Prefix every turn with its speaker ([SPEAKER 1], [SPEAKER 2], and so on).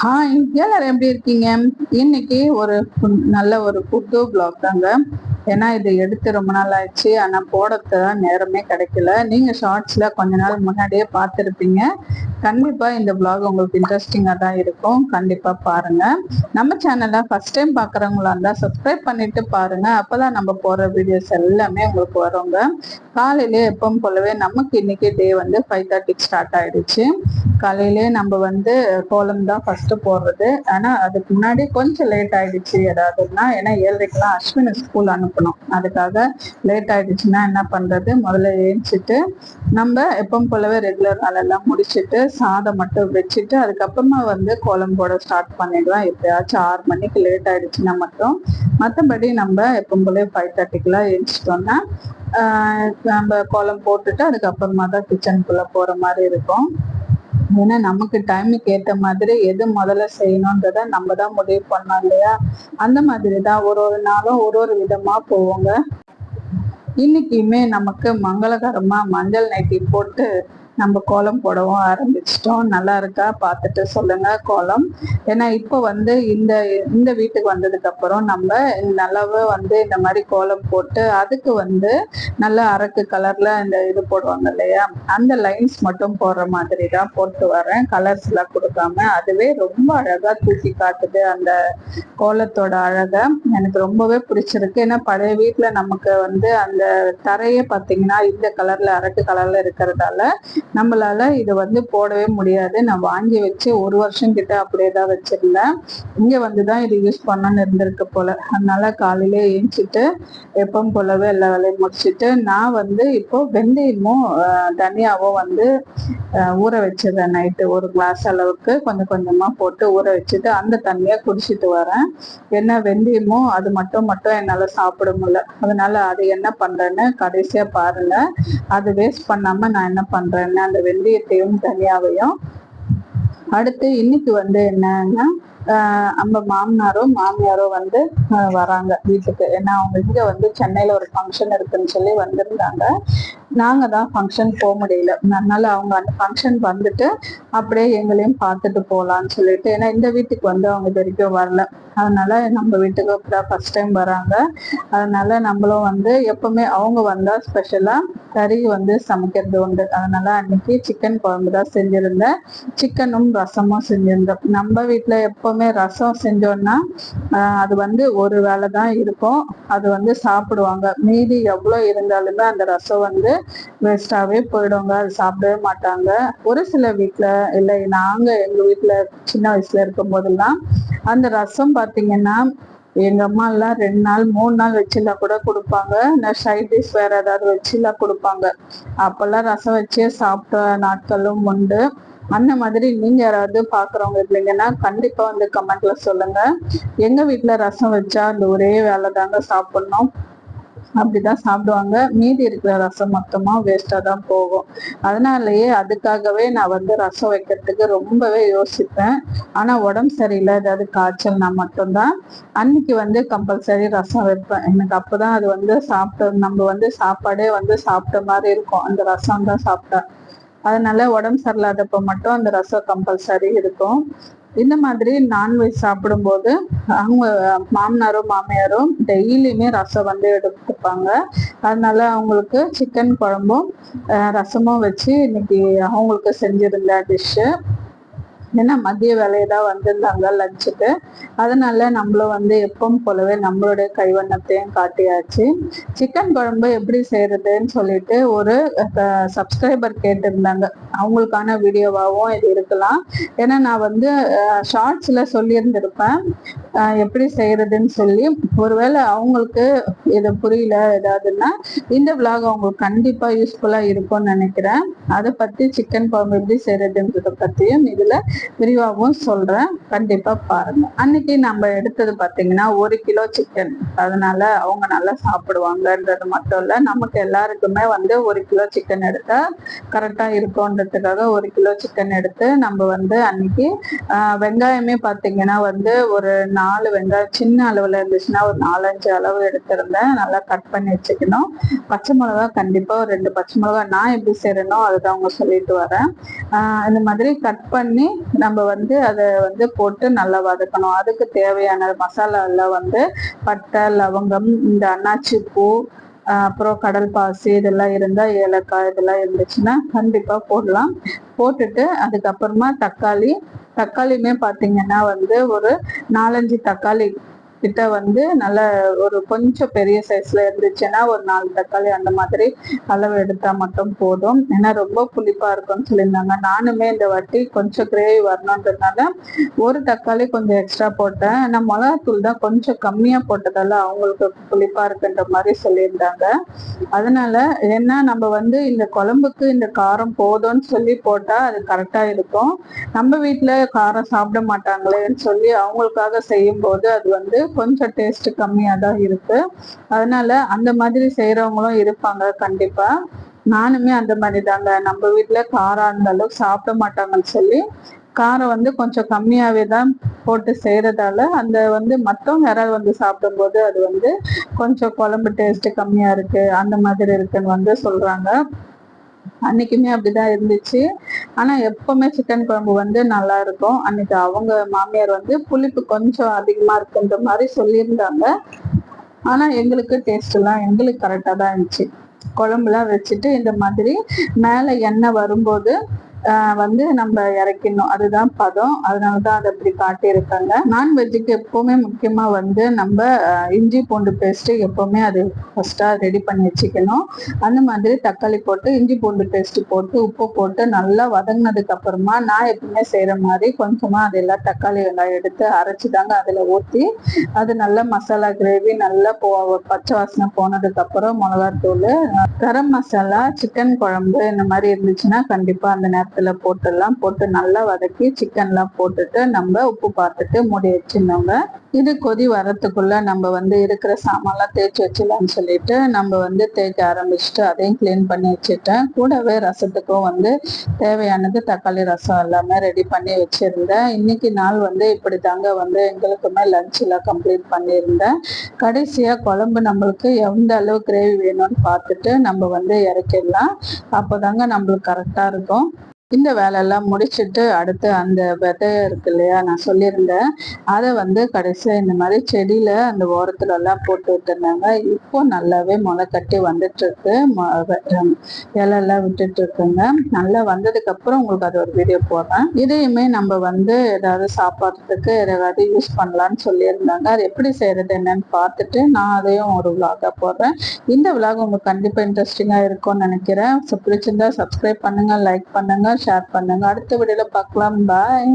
[SPEAKER 1] Hi, எல்லாரும் எப்படி இருக்கீங்க? இன்னைக்கு ஒரு நல்ல ஒரு புது பிளாக் தாங்க. ஏன்னா இது எடுத்து ரொம்ப நாள் ஆயிடுச்சு, ஆனா போடத்தான் நேரமே கிடைக்கல. நீங்க ஷார்ட்ஸ்ல கொஞ்ச நாள் முன்னாடியே பார்த்துருப்பீங்க. கண்டிப்பா இந்த பிளாக் உங்களுக்கு இன்ட்ரெஸ்டிங்கா தான் இருக்கும். கண்டிப்பா பாருங்க. நம்ம சேனலை ஃபர்ஸ்ட் டைம் பாக்குறவங்களா இருந்தா சப்ஸ்கிரைப் பண்ணிட்டு பாருங்க. அப்பதான் நம்ம போற வீடியோஸ் எல்லாமே உங்களுக்கு வருங்க. காலையிலே எப்பவும் போலவே நமக்கு இன்னைக்கு டே வந்து 5:30 ஸ்டார்ட் ஆயிடுச்சு. காலையிலே நம்ம வந்து கோலம் தான் ஃபர்ஸ்ட் போடுறது. ஆனா அதுக்கு முன்னாடி கொஞ்சம் லேட் ஆயிடுச்சு. ஏதாவதுன்னா ஏன்னா 7:30க்கெல்லாம் அஸ்வினை ஸ்கூல் அனுப்பணும். அதுக்காக லேட் ஆயிடுச்சுன்னா என்ன பண்றது, முதல்ல ஏஞ்சிட்டு நம்ம எப்பவும் போலவே ரெகுலர் வேலையெல்லாம் முடிச்சுட்டு சாதம் மட்டும் வச்சுட்டு அதுக்கப்புறமா வந்து கோலம் போட ஸ்டார்ட் பண்ணிடுவேன். எப்பயாச்சும் 6 மணிக்கு லேட் ஆயிடுச்சுன்னா மட்டும். மற்றபடி நம்ம எப்பவும் போல 5:30க்கெல்லாம் ஏஞ்சிட்டோம்னா நம்ம கோலம் போட்டுட்டு அதுக்கப்புறமா தான் கிச்சனுக்குள்ள போற மாதிரி இருக்கும். ஏன்னா நமக்கு டைமுக்கு ஏற்ற மாதிரி எது முதல்ல செய்யணுன்றத நம்ம தான் முடிவு பண்ணோம் இல்லையா? அந்த மாதிரி தான் ஒரு ஒரு நாளும் ஒரு ஒரு விதமா போவோங்க. இன்னைக்குமே நமக்கு மங்களகரமா மஞ்சள் நைட்டி போட்டு நம்ம கோலம் போடவும் ஆரம்பிச்சிட்டோம். நல்லா இருக்கா பார்த்துட்டு சொல்லுங்க கோலம். ஏன்னா இப்போ வந்து இந்த இந்த வீட்டுக்கு வந்ததுக்கு அப்புறம் நம்ம நல்லாவே வந்து இந்த மாதிரி கோலம் போட்டு அதுக்கு வந்து நல்லா அரக்கு கலர்ல இந்த இது போடுவாங்க இல்லையா, அந்த லைன்ஸ் மட்டும் போடுற மாதிரி தான் போட்டு வரேன். கலர்ஸ் எல்லாம் கொடுக்காம. அதுவே ரொம்ப அழகா தூக்கி காட்டுது அந்த கோலத்தோட அழகை. எனக்கு ரொம்பவே பிடிச்சிருக்கு. ஏன்னா பழைய வீட்டுல நமக்கு வந்து அந்த தரையே பார்த்தீங்கன்னா இந்த கலர்ல அரக்கு கலர்ல இருக்கிறதால நம்மளால இது வந்து போடவே முடியாது. நான் வாங்கி வச்சு 1 வருஷம் கிட்ட அப்படியே தான் வச்சிருந்தேன். இங்க வந்துதான் இது யூஸ் பண்ணணும்னு இருந்திருக்கு போல. அதனால காலையிலே ஏஞ்சிட்டு எப்பவும் போலவே எல்லா வேலையும் முடிச்சுட்டு நான் வந்து இப்போ வெந்தயமும் தனியாவும் வந்து ஊற வச்சிடுறேன். நைட்டு 1 கிளாஸ் அளவுக்கு கொஞ்சம் கொஞ்சமா போட்டு ஊற வச்சுட்டு அந்த தண்ணியை குடிச்சிட்டு வரேன். ஏன்னா வெந்தயமும் அது மட்டும் என்னால சாப்பிட முடியல. அதனால அது என்ன பண்றேன்னு கடைசியா பாருங்க. அது வேஸ்ட் பண்ணாம நான் என்ன பண்றேன்னு அந்த வெந்தயத்தையும் தனியாவையும் அடுத்து இன்னைக்கு வந்து என்னன்னா நம்ம மாமனாரும் மாமியாரும் வந்து வராங்க வீட்டுக்கு. ஏன்னா அவங்க இங்க வந்து சென்னையில ஒரு ஃபங்க்ஷன் இருக்குன்னு சொல்லி வந்திருந்தாங்க. நாங்க தான் ஃபங்க்ஷன் போக முடியல. அதனால அவங்க அந்த ஃபங்க்ஷன் வந்துட்டு அப்படியே எங்களையும் பார்த்துட்டு போகலான்னு சொல்லிட்டு, ஏன்னா இந்த வீட்டுக்கு வந்து அவங்க இது வரைக்கும் வரல. அதனால நம்ம வீட்டுக்கு இப்பதான் ஃபர்ஸ்ட் டைம் வராங்க. அதனால நம்மளும் வந்து எப்பவுமே அவங்க வந்தா ஸ்பெஷலா கறி வந்து சமைக்கிறது உண்டு. அதனால அன்னைக்கு சிக்கன் குழம்பு தான் செஞ்சிருந்தேன். சிக்கனும் ரசமும் செஞ்சிருந்தேன். நம்ம வீட்டுல எப்பவுமே ரசம் செஞ்சோம்னா அது வந்து ஒரு வேலை தான் இருக்கும். அது வந்து சாப்பிடுவாங்க. மீதி எவ்வளவு இருந்தாலுமே அந்த ரசம் வந்து வேஸ்டாவே போயிடுவாங்க. அது சாப்பிடவே மாட்டாங்க. ஒரு சில வீட்டுல இல்லை, நாங்க எங்க வீட்டுல சின்ன வயசுல இருக்கும் போதெல்லாம் அந்த ரசம் பாத்தீங்கன்னா எங்க அம்மா எல்லாம் 2 நாள் 3 நாள் வச்சுலாம் கூட கொடுப்பாங்க. சைட் டிஷ் வேற ஏதாவது வச்சுலாம் கொடுப்பாங்க. அப்பெல்லாம் ரசம் வச்சே சாப்பிட்ட நாட்களும் உண்டு. அந்த மாதிரி நீங்க யாராவது பாக்குறவங்க இல்லைங்கன்னா கண்டிப்பா வந்து கமெண்ட்ல சொல்லுங்க. எங்க வீட்டுல ரசம் வச்சா அந்த ஒரே வேலை தாங்க சாப்பிடணும். அப்படிதான் சாப்பிடுவாங்க. மீதி இருக்கிற ரசம் மொத்தமா வேஸ்டா தான் போகும். அதனாலயே அதுக்காகவே நான் வந்து ரசம் வைக்கிறதுக்கு ரொம்பவே யோசிப்பேன். ஆனா உடம்பு சரியில்லை, ஏதாவது காய்ச்சல்னா மட்டும்தான் அன்னைக்கு வந்து கம்பல்சரி ரசம் வைப்பேன். எனக்கு அப்பதான் அது வந்து நம்ம வந்து சாப்பாடே வந்து சாப்பிட்ட மாதிரி இருக்கும் அந்த ரசம் தான் சாப்பிட்டா. அதனால உடம்பு சரியில்லாதப்ப மட்டும் அந்த ரசம் கம்பல்சரி இருக்கும். இந்த மாதிரி நான்வெஜ் சாப்பிடும்போது அவங்க மாமனாரும் மாமியாரும் டெய்லியுமே ரசம் வந்து எடுத்துப்பாங்க. அதனால அவங்களுக்கு சிக்கன் குழம்பும் ரசமும் வச்சு இன்னைக்கு அவங்களுக்கு செஞ்சிருந்த டிஷ்ஷு. ஏன்னா மதிய வேலையதான் வந்திருந்தாங்க லஞ்சுக்கு. அதனால நம்மளும் வந்து எப்பவும் போலவே நம்மளுடைய கைவண்ணத்தையும் காட்டியாச்சு. சிக்கன் குழம்பு எப்படி செய்யறதுன்னு சொல்லிட்டு ஒரு சப்ஸ்கிரைபர் கேட்டிருந்தாங்க. அவங்களுக்கான வீடியோவாகவும் இது இருக்கலாம். ஏன்னா நான் வந்து ஷார்ட்ஸ்ல சொல்லியிருந்திருப்பேன் எப்படி செய்யறதுன்னு சொல்லி. ஒருவேளை அவங்களுக்கு இது புரியல ஏதாவதுன்னா இந்த விளாக் அவங்களுக்கு கண்டிப்பா யூஸ்ஃபுல்லா இருக்கும்னு நினைக்கிறேன். அதை பத்தி சிக்கன் குழம்பு எப்படி செய்யறதுன்றத பத்தியும் இதுல விரிவாகவும் சொல்றேன். கண்டிப்பா பாருங்க. அன்னைக்கு நம்ம எடுத்தது பாத்தீங்கன்னா 1 கிலோ சிக்கன். அதனால அவங்க நல்லா சாப்பிடுவாங்கன்றது மட்டும் இல்ல, நமக்கு எல்லாருக்குமே வந்து 1 கிலோ சிக்கன் எடுத்தா கரெக்டா இருக்கும்ன்றதுக்காக 1 கிலோ சிக்கன் எடுத்து நம்ம வந்து அன்னைக்கு வெங்காயமே பாத்தீங்கன்னா வந்து ஒரு 4 வெங்காயம் சின்ன அளவுல இருந்துச்சுன்னா ஒரு 4-5 அளவு எடுத்திருந்தேன். நல்லா கட் பண்ணி வச்சுக்கணும். பச்சை மிளகா கண்டிப்பா ஒரு 2 பச்சை மிளகா நான் எப்படி செய்யறேனோ அதுதான் அவங்க சொல்லிட்டு வரேன். இந்த மாதிரி கட் பண்ணி நம்ம வந்து அதை வந்து போட்டு நல்லா வதக்கணும். அதுக்கு தேவையான மசாலா எல்லாம் வந்து பட்டை, லவங்கம், இந்த அன்னாச்சி பூ, அப்புறம் கடல் பாசி இதெல்லாம் இருந்தா, ஏலக்காய் இதெல்லாம் இருந்துச்சுன்னா கண்டிப்பா போடலாம். போட்டுட்டு அதுக்கப்புறமா தக்காளியுமே பாத்தீங்கன்னா வந்து ஒரு 4-5 தக்காளி கிட்ட வந்து நல்ல ஒரு கொஞ்சம் பெரிய சைஸ்ல இருந்துச்சுன்னா ஒரு 4 தக்காளி அந்த மாதிரி அளவு எடுத்தா மட்டும் போதும். ஏன்னா ரொம்ப புளிப்பா இருக்கும்னு சொல்லியிருந்தாங்க. நானுமே இந்த வாட்டி கொஞ்சம் கிரேவி வரணுன்றதுனால ஒரு தக்காளி கொஞ்சம் எக்ஸ்ட்ரா போட்டேன். ஆனா மிளகாத்தூள் தான் கொஞ்சம் கம்மியா போட்டதால அவங்களுக்கு புளிப்பா இருக்குன்ற மாதிரி சொல்லியிருந்தாங்க. அதனால ஏன்னா நம்ம வந்து இந்த குழம்புக்கு இந்த காரம் போதும்னு சொல்லி போட்டா அது கரெக்டா இருக்கும். நம்ம வீட்டுல காரம் சாப்பிட மாட்டாங்களேன்னு சொல்லி அவங்களுக்காக செய்யும் போது அது வந்து கொஞ்சம் டேஸ்ட் கம்மியா தான் இருக்கு. அதனால அந்த மாதிரி செய்யறவங்களும் இருப்பாங்க கண்டிப்பா. நானுமே அந்த மாதிரி தாங்க. நம்ம வீட்டுல காரம் அந்த அளவுக்கு சாப்பிட மாட்டாங்கன்னு சொல்லி காரம் வந்து கொஞ்சம் கம்மியாவே தான் போட்டு செய்யறதால அந்த வந்து மற்றவங்க யாராவது வந்து சாப்பிடும்போது அது வந்து கொஞ்சம் குழம்பு டேஸ்ட் கம்மியா இருக்கு அந்த மாதிரி இருக்குன்னு வந்து சொல்றாங்க. அன்னைக்குமே அப்படிதான் இருந்துச்சு. ஆனா எப்பவுமே சிக்கன் குழம்பு வந்து நல்லா இருக்கும். அன்னைக்கு அவங்க மாமியார் வந்து புளிப்பு கொஞ்சம் அதிகமா இருக்குன்ற மாதிரி சொல்லியிருந்தாங்க. ஆனா எங்களுக்கு டேஸ்ட் எல்லாம் எங்களுக்கு கரெக்டா தான் இருந்துச்சு. குழம்புலாம் வச்சுட்டு இந்த மாதிரி மேல எண்ணெய் வரும்போது வந்து நம்ம இறக்கணும், அதுதான் பதம். அதனாலதான் அதை அப்படி காட்டியிருக்காங்க. நான்வெஜ்ஜுக்கு எப்பவுமே முக்கியமா வந்து நம்ம இஞ்சி பூண்டு பேஸ்ட் எப்பவுமே அது ஃபர்ஸ்டா ரெடி பண்ணி வச்சுக்கணும். அந்த மாதிரி தக்காளி போட்டு இஞ்சி பூண்டு பேஸ்ட் போட்டு உப்பு போட்டு நல்லா வதங்கினதுக்கு அப்புறமா நான் எப்பவுமே செய்யற மாதிரி கொஞ்சமா அதெல்லாம் தக்காளி வெங்காயம் எடுத்து அரைச்சிதாங்க அதுல ஊத்தி அது நல்லா மசாலா கிரேவி நல்லா பச்சை வாசனை போனதுக்கு அப்புறம் மிளகாத்தூள், கரம் மசாலா, சிக்கன் குழம்பு இந்த மாதிரி இருந்துச்சுன்னா கண்டிப்பா அந்த நேரத்துல போட்டு நல்லா வதக்கி சிக்கன்லாம் போட்டுட்டு நம்ம உப்பு பார்த்துட்டு மூடி வச்சிருந்தோங்க. இது கொதி வரத்துக்குள்ள நம்ம வந்து இருக்கிற சாமான்லாம் தேய்ச்சி வச்சிடலாம்னு சொல்லிட்டு நம்ம வந்து தேய்க்க ஆரம்பிச்சுட்டு அதையும் கிளீன் பண்ணி வச்சுட்டேன். கூடவே ரசத்துக்கும் வந்து தேவையானது தக்காளி ரசம் எல்லாமே ரெடி பண்ணி வச்சிருந்தேன். இன்னைக்கு நாள் வந்து இப்படி தாங்க வந்து எங்களுக்குமே லஞ்சில் கம்ப்ளீட் பண்ணியிருந்தேன். கடைசியா குழம்பு நம்மளுக்கு எந்த அளவு கிரேவி வேணும்னு பார்த்துட்டு நம்ம வந்து இறக்கிடலாம். அப்போதாங்க நம்மளுக்கு கரெக்டா இருக்கும். இந்த வேலையெல்லாம் முடிச்சுட்டு அடுத்து அந்த விதை இருக்கு இல்லையா, நான் சொல்லியிருந்தேன், அதை வந்து கடைசியா இந்த மாதிரி செடியில அந்த ஓரத்துல எல்லாம் போட்டு விட்டுருந்தாங்க. இப்போ நல்லாவே முளை கட்டி வந்துட்டு இருக்கு. இலையெல்லாம் விட்டுட்டு இருக்குங்க. நல்லா வந்ததுக்கு அப்புறம் உங்களுக்கு அது ஒரு வீடியோ போடுறேன். இதையுமே நம்ம வந்து ஏதாவது சாப்பாடுறதுக்கு ஏதாவது யூஸ் பண்ணலாம்னு சொல்லியிருந்தாங்க. அது எப்படி செய்யறது என்னன்னு பார்த்துட்டு நான் அதையும் ஒரு விளாகா போடுறேன். இந்த விளாக் உங்களுக்கு கண்டிப்பா இன்ட்ரெஸ்டிங்கா இருக்கும்னு நினைக்கிறேன். பிடிச்சிருந்தா சப்ஸ்கிரைப் பண்ணுங்க, லைக் பண்ணுங்க, ஷேர் பண்ணுங்க. அடுத்த வீடியோல பார்க்கலாம். பாய்.